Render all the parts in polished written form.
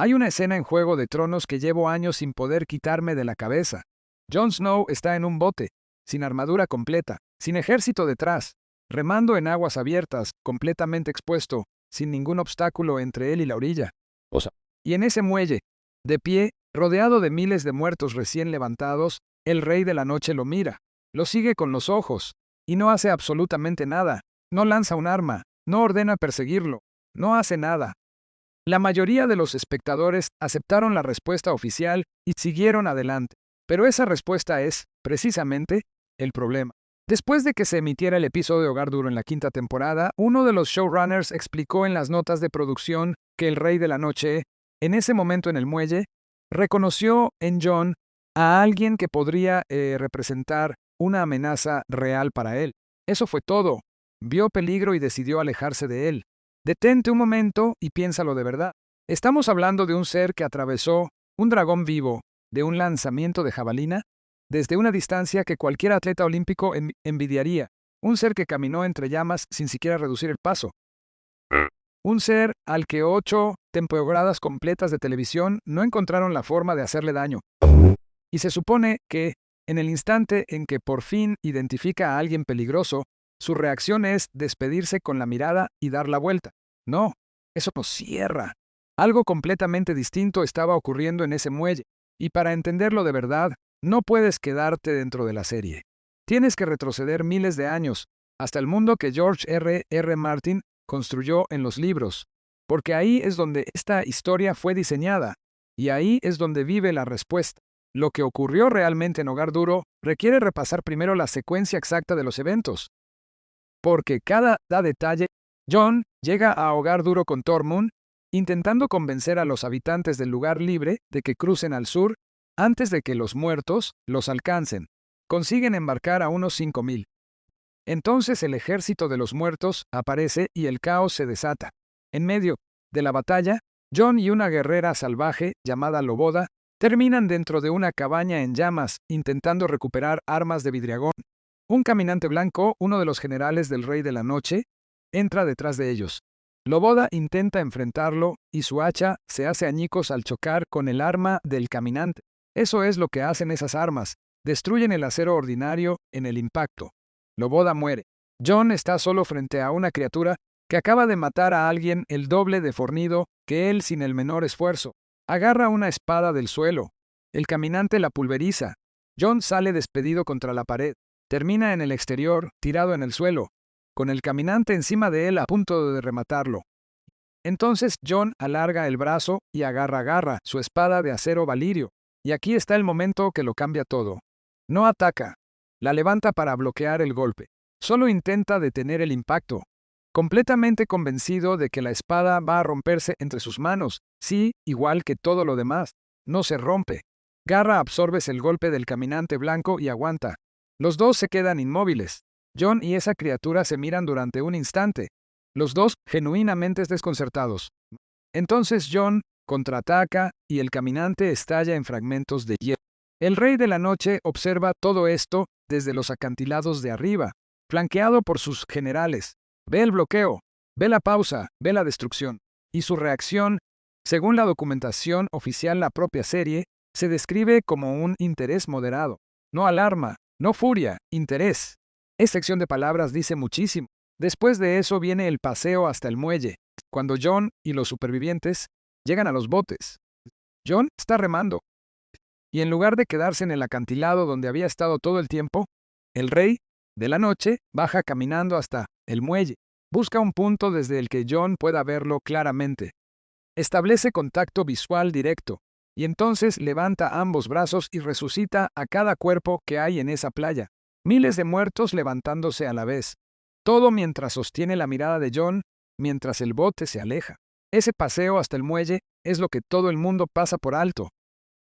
Hay una escena en Juego de Tronos que llevo años sin poder quitarme de la cabeza. Jon Snow está en un bote, sin armadura completa, sin ejército detrás, remando en aguas abiertas, completamente expuesto, sin ningún obstáculo entre él y la orilla. Y en ese muelle, de pie, rodeado de miles de muertos recién levantados, el Rey de la Noche lo mira, lo sigue con los ojos, y no hace absolutamente nada, no lanza un arma, no ordena perseguirlo, no hace nada. La mayoría de los espectadores aceptaron la respuesta oficial y siguieron adelante. Pero esa respuesta es, precisamente, el problema. Después de que se emitiera el episodio de Hogar Duro en la quinta temporada, uno de los showrunners explicó en las notas de producción que el Rey de la Noche, en ese momento en el muelle, reconoció en Jon a alguien que podría representar una amenaza real para él. Eso fue todo. Vio peligro y decidió alejarse de él. Detente un momento y piénsalo de verdad. Estamos hablando de un ser que atravesó un dragón vivo de un lanzamiento de jabalina desde una distancia que cualquier atleta olímpico envidiaría. Un ser que caminó entre llamas sin siquiera reducir el paso. Un ser al que 8 temporadas completas de televisión no encontraron la forma de hacerle daño. Y se supone que, en el instante en que por fin identifica a alguien peligroso, su reacción es despedirse con la mirada y dar la vuelta. No, eso no cierra. Algo completamente distinto estaba ocurriendo en ese muelle, y para entenderlo de verdad, no puedes quedarte dentro de la serie. Tienes que retroceder miles de años, hasta el mundo que George R. Martin construyó en los libros, porque ahí es donde esta historia fue diseñada, y ahí es donde vive la respuesta. Lo que ocurrió realmente en Hogar Duro requiere repasar primero la secuencia exacta de los eventos. Porque cada detalle, Jon llega a Hogar Duro con Tormund, intentando convencer a los habitantes del lugar libre de que crucen al sur antes de que los muertos los alcancen. Consiguen embarcar a unos 5,000. Entonces el ejército de los muertos aparece y el caos se desata. En medio de la batalla, Jon y una guerrera salvaje llamada Loboda terminan dentro de una cabaña en llamas intentando recuperar armas de vidriagón. Un caminante blanco, uno de los generales del Rey de la Noche, entra detrás de ellos. Loboda intenta enfrentarlo y su hacha se hace añicos al chocar con el arma del caminante. Eso es lo que hacen esas armas, destruyen el acero ordinario en el impacto. Loboda muere. Jon está solo frente a una criatura que acaba de matar a alguien el doble de fornido que él sin el menor esfuerzo. Agarra una espada del suelo. El caminante la pulveriza. Jon sale despedido contra la pared. Termina en el exterior, tirado en el suelo, con el caminante encima de él a punto de rematarlo. Entonces Jon alarga el brazo y agarra su espada de acero valirio. Y aquí está el momento que lo cambia todo. No ataca. La levanta para bloquear el golpe. Solo intenta detener el impacto. Completamente convencido de que la espada va a romperse entre sus manos. Sí, igual que todo lo demás. No se rompe. Garra absorbes el golpe del caminante blanco y aguanta. Los dos se quedan inmóviles. Jon y esa criatura se miran durante un instante. Los dos genuinamente desconcertados. Entonces Jon contraataca y el caminante estalla en fragmentos de hielo. El Rey de la Noche observa todo esto desde los acantilados de arriba, flanqueado por sus generales. Ve el bloqueo, ve la pausa, ve la destrucción. Y su reacción, según la documentación oficial, la propia serie, se describe como un interés moderado. No alarma, no furia, interés. Esta sección de palabras dice muchísimo. Después de eso viene el paseo hasta el muelle, cuando Jon y los supervivientes llegan a los botes. Jon está remando. Y en lugar de quedarse en el acantilado donde había estado todo el tiempo, el Rey de la Noche baja caminando hasta el muelle. Busca un punto desde el que Jon pueda verlo claramente. Establece contacto visual directo, y entonces levanta ambos brazos y resucita a cada cuerpo que hay en esa playa. Miles de muertos levantándose a la vez. Todo mientras sostiene la mirada de Jon, mientras el bote se aleja. Ese paseo hasta el muelle es lo que todo el mundo pasa por alto.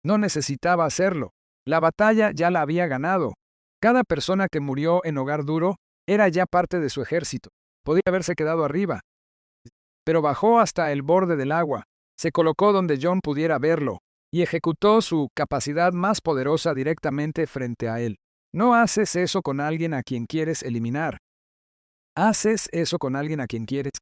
No necesitaba hacerlo. La batalla ya la había ganado. Cada persona que murió en Hogar Duro era ya parte de su ejército. Podía haberse quedado arriba. Pero bajó hasta el borde del agua, se colocó donde Jon pudiera verlo, y ejecutó su capacidad más poderosa directamente frente a él. No haces eso con alguien a quien quieres eliminar. Haces eso con alguien a quien quieres.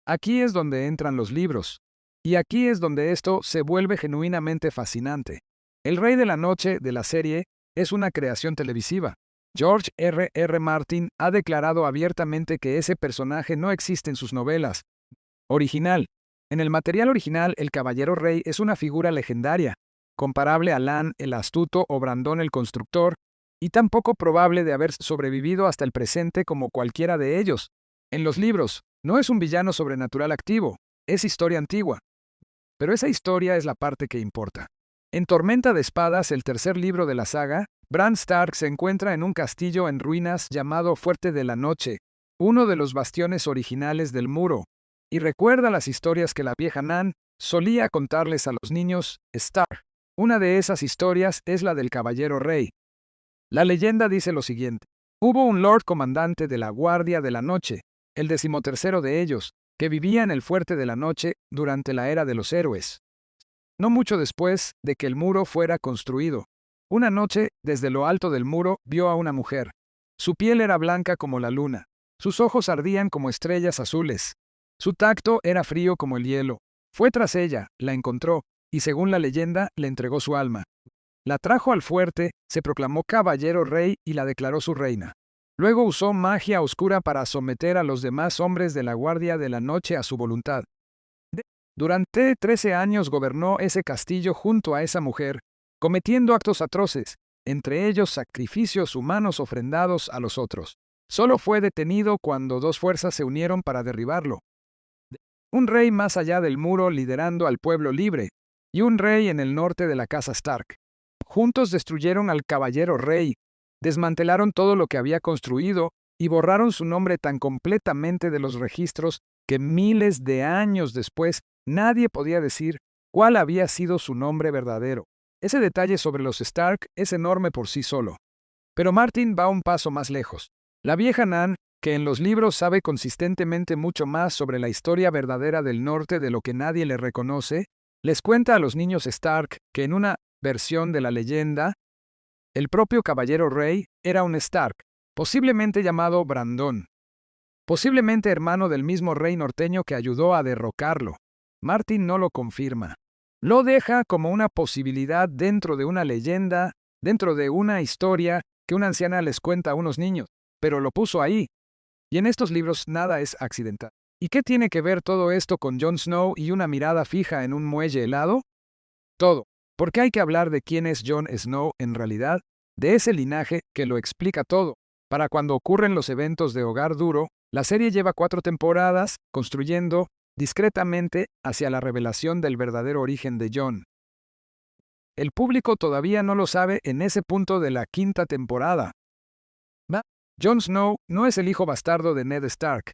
Aquí es donde entran los libros. Y aquí es donde esto se vuelve genuinamente fascinante. El Rey de la Noche de la serie es una creación televisiva. George R. R. Martin ha declarado abiertamente que ese personaje no existe en sus novelas. Original. En el material original, el Caballero Rey es una figura legendaria, comparable a Lan el Astuto o Brandon el Constructor, y tan poco probable de haber sobrevivido hasta el presente como cualquiera de ellos. En los libros, no es un villano sobrenatural activo, es historia antigua. Pero esa historia es la parte que importa. En Tormenta de Espadas, el tercer libro de la saga, Bran Stark se encuentra en un castillo en ruinas llamado Fuerte de la Noche, uno de los bastiones originales del muro, y recuerda las historias que la vieja Nan solía contarles a los niños Stark. Una de esas historias es la del Caballero Rey. La leyenda dice lo siguiente. Hubo un Lord Comandante de la Guardia de la Noche, el 13º de ellos, que vivía en el Fuerte de la Noche durante la Era de los Héroes. No mucho después de que el muro fuera construido. Una noche, desde lo alto del muro, vio a una mujer. Su piel era blanca como la luna. Sus ojos ardían como estrellas azules. Su tacto era frío como el hielo. Fue tras ella, la encontró, y según la leyenda, le entregó su alma. La trajo al fuerte, se proclamó caballero rey y la declaró su reina. Luego usó magia oscura para someter a los demás hombres de la Guardia de la Noche a su voluntad. Durante 13 años gobernó ese castillo junto a esa mujer, cometiendo actos atroces, entre ellos sacrificios humanos ofrendados a los otros. Solo fue detenido cuando dos fuerzas se unieron para derribarlo. Un rey más allá del muro liderando al pueblo libre, y un rey en el norte de la casa Stark. Juntos destruyeron al caballero rey, desmantelaron todo lo que había construido y borraron su nombre tan completamente de los registros que miles de años después nadie podía decir cuál había sido su nombre verdadero. Ese detalle sobre los Stark es enorme por sí solo. Pero Martin va un paso más lejos. La vieja Nan, que en los libros sabe consistentemente mucho más sobre la historia verdadera del norte de lo que nadie le reconoce, les cuenta a los niños Stark que en una versión de la leyenda, el propio caballero rey era un Stark, posiblemente llamado Brandon, posiblemente hermano del mismo rey norteño que ayudó a derrocarlo. Martin no lo confirma. Lo deja como una posibilidad dentro de una leyenda, dentro de una historia que una anciana les cuenta a unos niños, pero lo puso ahí. Y en estos libros nada es accidental. ¿Y qué tiene que ver todo esto con Jon Snow y una mirada fija en un muelle helado? Todo. Porque hay que hablar de quién es Jon Snow en realidad, de ese linaje que lo explica todo. Para cuando ocurren los eventos de Hogar Duro, la serie lleva 4 temporadas construyendo discretamente hacia la revelación del verdadero origen de Jon. El público todavía no lo sabe en ese punto de la 5ª temporada. Jon Snow no es el hijo bastardo de Ned Stark.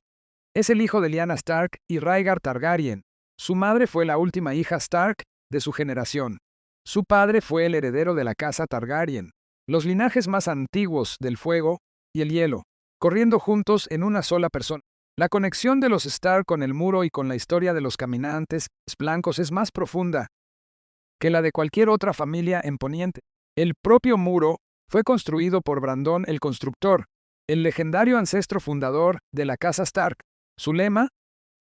Es el hijo de Lyanna Stark y Rhaegar Targaryen. Su madre fue la última hija Stark de su generación. Su padre fue el heredero de la casa Targaryen. Los linajes más antiguos del fuego y el hielo, corriendo juntos en una sola persona. La conexión de los Stark con el muro y con la historia de los caminantes blancos es más profunda que la de cualquier otra familia en Poniente. El propio muro fue construido por Brandon el Constructor, el legendario ancestro fundador de la casa Stark. Su lema,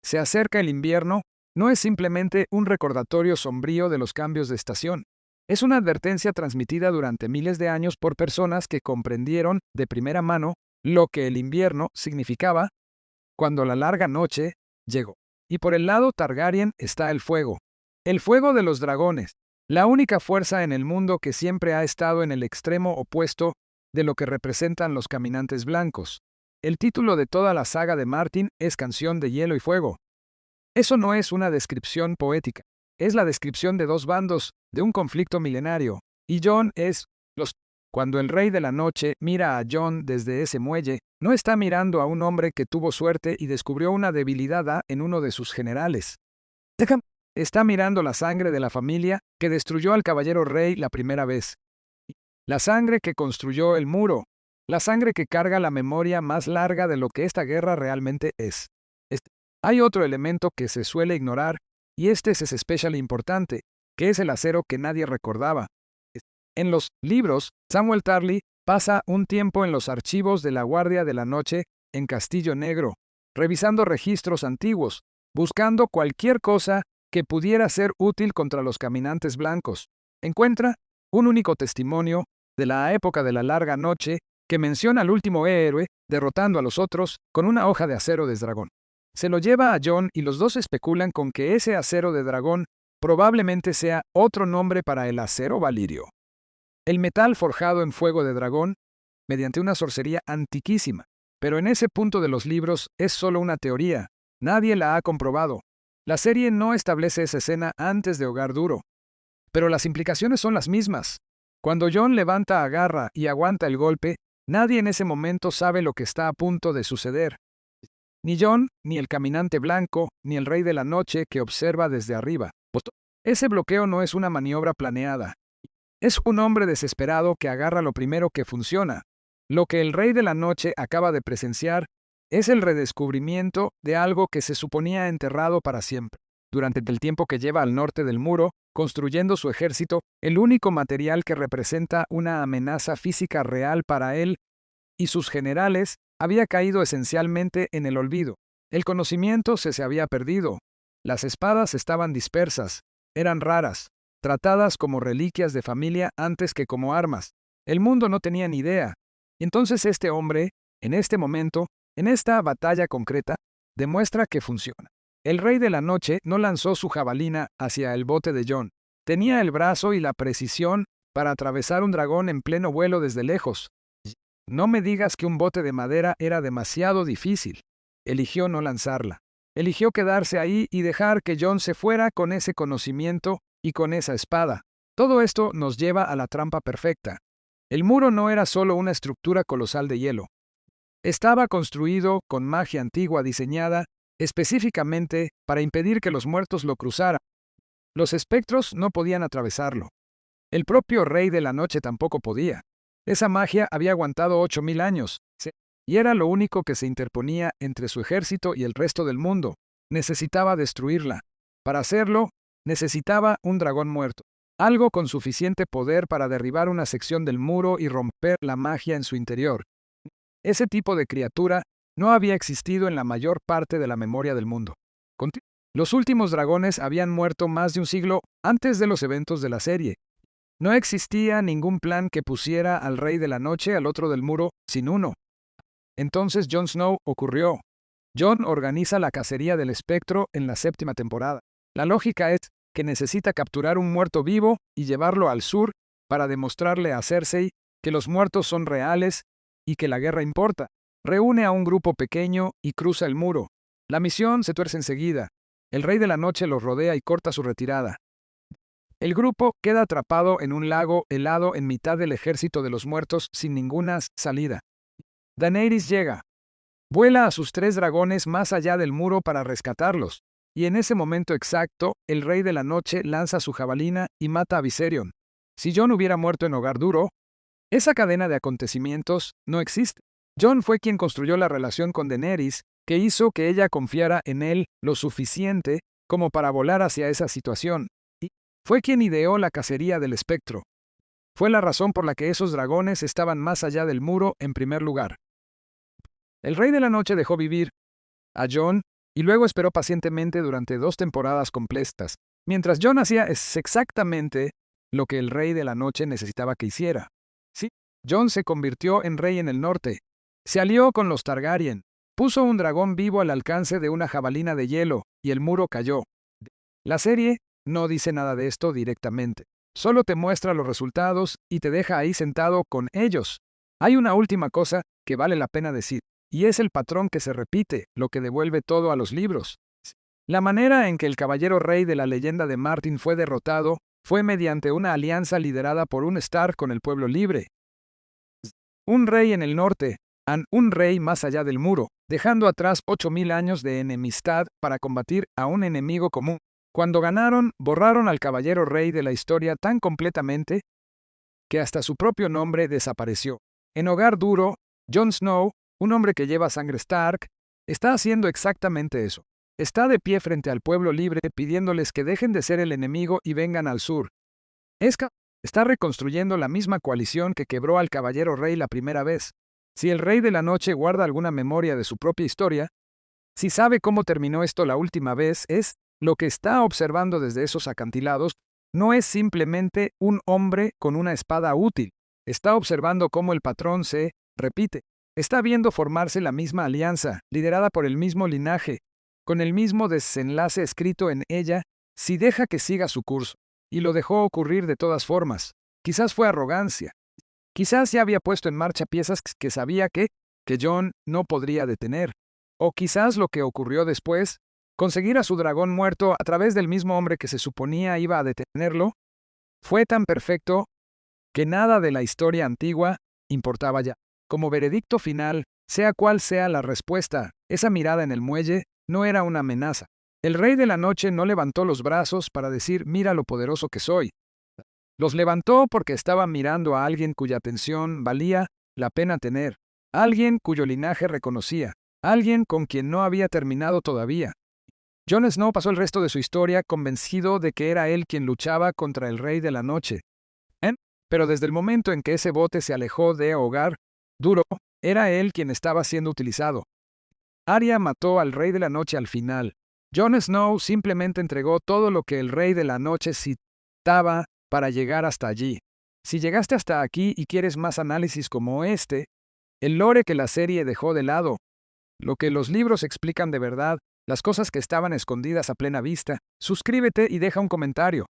"Se acerca el invierno", no es simplemente un recordatorio sombrío de los cambios de estación. Es una advertencia transmitida durante miles de años por personas que comprendieron de primera mano lo que el invierno significaba cuando la larga noche llegó. Y por el lado Targaryen está el fuego de los dragones, la única fuerza en el mundo que siempre ha estado en el extremo opuesto de lo que representan los caminantes blancos. El título de toda la saga de Martin es Canción de Hielo y Fuego. Eso no es una descripción poética, es la descripción de dos bandos, de un conflicto milenario. Y Jon es los... Cuando el Rey de la Noche mira a Jon desde ese muelle, no está mirando a un hombre que tuvo suerte y descubrió una debilidad en uno de sus generales. Está mirando la sangre de la familia que destruyó al caballero rey la primera vez. La sangre que construyó el muro. La sangre que carga la memoria más larga de lo que esta guerra realmente es. Hay otro elemento que se suele ignorar, y este es especialmente importante, que es el acero que nadie recordaba. En los libros, Samuel Tarly pasa un tiempo en los archivos de la Guardia de la Noche en Castillo Negro, revisando registros antiguos, buscando cualquier cosa que pudiera ser útil contra los caminantes blancos. Encuentra un único testimonio de la época de la larga noche que menciona al último héroe derrotando a los otros con una hoja de acero de dragón. Se lo lleva a Jon y los dos especulan con que ese acero de dragón probablemente sea otro nombre para el acero valirio. El metal forjado en fuego de dragón mediante una sorcería antiquísima, pero en ese punto de los libros es solo una teoría, nadie la ha comprobado. La serie no establece esa escena antes de Hogar Duro, pero las implicaciones son las mismas. Cuando Jon levanta a Garra y aguanta el golpe, nadie en ese momento sabe lo que está a punto de suceder. Ni Jon, ni el caminante blanco, ni el rey de la noche que observa desde arriba. Ese bloqueo no es una maniobra planeada. Es un hombre desesperado que agarra lo primero que funciona. Lo que el rey de la noche acaba de presenciar es el redescubrimiento de algo que se suponía enterrado para siempre. Durante el tiempo que lleva al norte del muro, construyendo su ejército, el único material que representa una amenaza física real para él y sus generales había caído esencialmente en el olvido. El conocimiento se había perdido. Las espadas estaban dispersas, eran raras, tratadas como reliquias de familia antes que como armas. El mundo no tenía ni idea. Y entonces este hombre, en este momento, en esta batalla concreta, demuestra que funciona. El rey de la noche no lanzó su jabalina hacia el bote de Jon. Tenía el brazo y la precisión para atravesar un dragón en pleno vuelo desde lejos. No me digas que un bote de madera era demasiado difícil. Eligió no lanzarla. Eligió quedarse ahí y dejar que Jon se fuera con ese conocimiento y con esa espada. Todo esto nos lleva a la trampa perfecta. El muro no era solo una estructura colosal de hielo. Estaba construido con magia antigua diseñada específicamente para impedir que los muertos lo cruzaran. Los espectros no podían atravesarlo. El propio rey de la noche tampoco podía. Esa magia había aguantado 8000 años, y era lo único que se interponía entre su ejército y el resto del mundo. Necesitaba destruirla. Para hacerlo, necesitaba un dragón muerto. Algo con suficiente poder para derribar una sección del muro y romper la magia en su interior. Ese tipo de criatura no había existido en la mayor parte de la memoria del mundo. Los últimos dragones habían muerto más de un siglo antes de los eventos de la serie. No existía ningún plan que pusiera al Rey de la Noche al otro del muro sin uno. Entonces Jon Snow ocurrió. Jon organiza la cacería del espectro en la 7ª temporada. La lógica es que necesita capturar un muerto vivo y llevarlo al sur para demostrarle a Cersei que los muertos son reales y que la guerra importa. Reúne a un grupo pequeño y cruza el muro. La misión se tuerce enseguida. El Rey de la Noche los rodea y corta su retirada. El grupo queda atrapado en un lago helado en mitad del ejército de los muertos sin ninguna salida. Daenerys llega. Vuela a sus 3 dragones más allá del muro para rescatarlos. Y en ese momento exacto, el Rey de la Noche lanza su jabalina y mata a Viserion. Si Jon hubiera muerto en Hogar Duro, esa cadena de acontecimientos no existe. Jon fue quien construyó la relación con Daenerys, que hizo que ella confiara en él lo suficiente como para volar hacia esa situación. Y fue quien ideó la cacería del espectro. Fue la razón por la que esos dragones estaban más allá del muro en primer lugar. El Rey de la Noche dejó vivir a Jon y luego esperó pacientemente durante 2 temporadas completas, mientras Jon hacía exactamente lo que el Rey de la Noche necesitaba que hiciera. Sí, Jon se convirtió en rey en el norte. Se alió con los Targaryen. Puso un dragón vivo al alcance de una jabalina de hielo, y el muro cayó. La serie no dice nada de esto directamente. Solo te muestra los resultados y te deja ahí sentado con ellos. Hay una última cosa que vale la pena decir, y es el patrón que se repite, lo que devuelve todo a los libros. La manera en que el caballero rey de la leyenda de Martin fue derrotado fue mediante una alianza liderada por un Stark con el pueblo libre. Un rey en el norte, un rey más allá del muro, dejando atrás 8000 años de enemistad para combatir a un enemigo común. Cuando ganaron, borraron al caballero rey de la historia tan completamente que hasta su propio nombre desapareció. En Hogar Duro, Jon Snow, un hombre que lleva sangre Stark, está haciendo exactamente eso. Está de pie frente al pueblo libre pidiéndoles que dejen de ser el enemigo y vengan al sur. Está reconstruyendo la misma coalición que quebró al caballero rey la primera vez. Si el Rey de la Noche guarda alguna memoria de su propia historia, si sabe cómo terminó esto la última vez, es Lo que está observando desde esos acantilados no es simplemente un hombre con una espada útil. Está observando cómo el patrón se repite. Está viendo formarse la misma alianza, liderada por el mismo linaje, con el mismo desenlace escrito en ella, si deja que siga su curso. Y lo dejó ocurrir de todas formas. Quizás fue arrogancia. Quizás ya había puesto en marcha piezas que sabía que Jon no podría detener. O quizás lo que ocurrió después, conseguir a su dragón muerto a través del mismo hombre que se suponía iba a detenerlo, fue tan perfecto que nada de la historia antigua importaba ya. Como veredicto final, sea cual sea la respuesta, esa mirada en el muelle no era una amenaza. El rey de la noche no levantó los brazos para decir, mira lo poderoso que soy. Los levantó porque estaba mirando a alguien cuya atención valía la pena tener, alguien cuyo linaje reconocía, alguien con quien no había terminado todavía. Jon Snow pasó el resto de su historia convencido de que era él quien luchaba contra el rey de la noche. Pero desde el momento en que ese bote se alejó de Hogar Duro, era él quien estaba siendo utilizado. Arya mató al rey de la noche al final. Jon Snow simplemente entregó todo lo que el rey de la noche citaba para llegar hasta allí. Si llegaste hasta aquí y quieres más análisis como este, el lore que la serie dejó de lado, lo que los libros explican de verdad, las cosas que estaban escondidas a plena vista, suscríbete y deja un comentario.